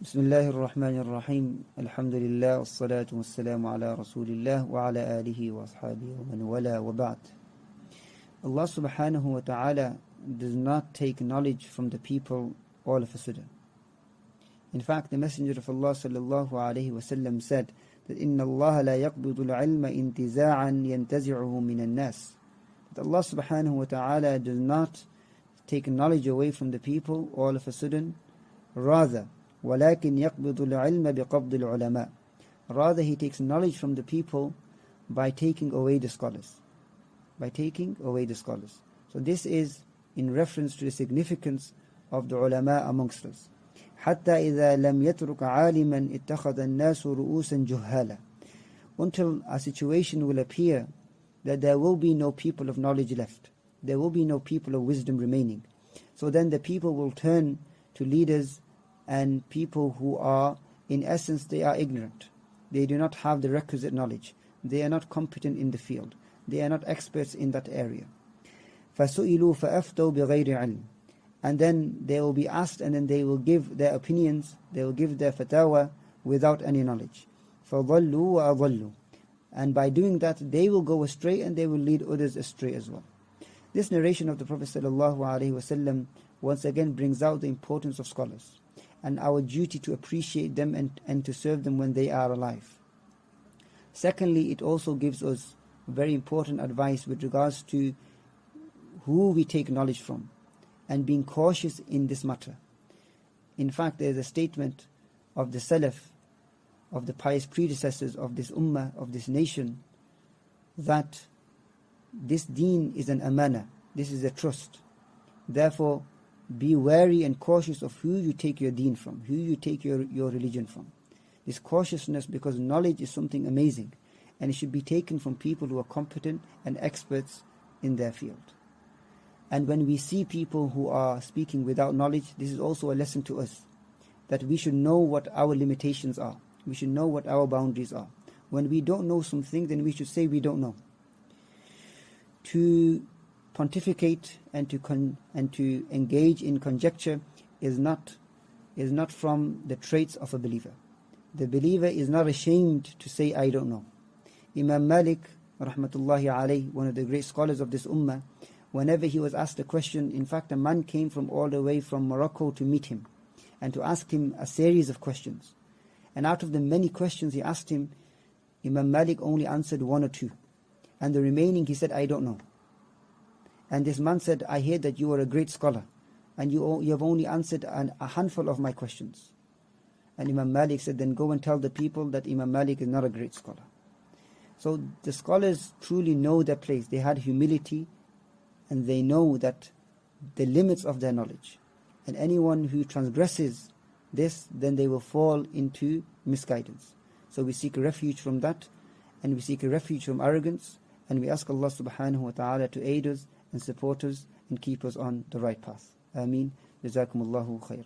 بسم الله الرحمن الرحيم الحمد لله والصلاة والسلام على رسول الله وعلى آله وأصحابه ومن ولا وبعد. Allah subhanahu wa ta'ala does not take knowledge from the people all of a sudden. In fact, the Messenger of Allah sallallahu alayhi wa sallam said that إِنَّ اللَّهَ لَا يَقْبِضُ الْعِلْمَ انْتِزَاعًا يَنْتَزِعُهُ مِنَ النَّاسِ. That Allah subhanahu wa ta'ala does not take knowledge away from the people all of a sudden. Rather, وَلَكِنْ يَقْبِضُ الْعِلْمَ بِقَبْضِ الْعُلَمَاءِ. Rather, He takes knowledge from the people by taking away the scholars. By taking away the scholars. So this is in reference to the significance of the ulama amongst us. حَتَّى إِذَا لَمْ يَتْرُكَ عَالِمًا اتَّخَذَ النَّاسُ رُؤُوسًا جُهَّالًا. Until a situation will appear that there will be no people of knowledge left. There will be no people of wisdom remaining. So then the people will turn to leaders and people who are, in essence, they are ignorant. They do not have the requisite knowledge. They are not competent in the field. They are not experts in that area. فَسُئِلُوا فَأَفْتَوْا بِغَيْرِ عِلْمٍ. And then they will be asked, and then they will give their opinions, they will give their fatwa without any knowledge. فَضَلُّوا وَأَضَلُّوا. And by doing that, they will go astray and they will lead others astray as well. This narration of the Prophet ﷺ once again brings out the importance of scholars and our duty to appreciate them and to serve them when they are alive. Secondly, it also gives us very important advice with regards to who we take knowledge from and being cautious in this matter. In fact, there is a statement of the Salaf, of the pious predecessors of this ummah, of this nation, that this deen is an amana, this is a trust. Therefore, be wary and cautious of who you take your deen from, who you take your religion from. This cautiousness, because knowledge is something amazing, and it should be taken from people who are competent and experts in their field. And when we see people who are speaking without knowledge, this is also a lesson to us, that we should know what our limitations are. We should know what our boundaries are. When we don't know something, then we should say we don't know. To pontificate and to engage in conjecture is not from the traits of a believer. The believer is not ashamed to say, I don't know. Imam Malik, rahmatullahi alayhi, one of the great scholars of this ummah, whenever he was asked a question, in fact a man came from all the way from Morocco to meet him and to ask him a series of questions. And out of the many questions he asked him, Imam Malik only answered one or two. And the remaining he said, I don't know. And this man said, I hear that you are a great scholar and you have only answered a handful of my questions. And Imam Malik said, then go and tell the people that Imam Malik is not a great scholar. So the scholars truly know their place. They had humility and they know that the limits of their knowledge. And anyone who transgresses this, then they will fall into misguidance. So we seek refuge from that, and we seek a refuge from arrogance, and we ask Allah subhanahu wa ta'ala to aid us and support us and keep us on the right path. Ameen. Jazakumullahu khairan.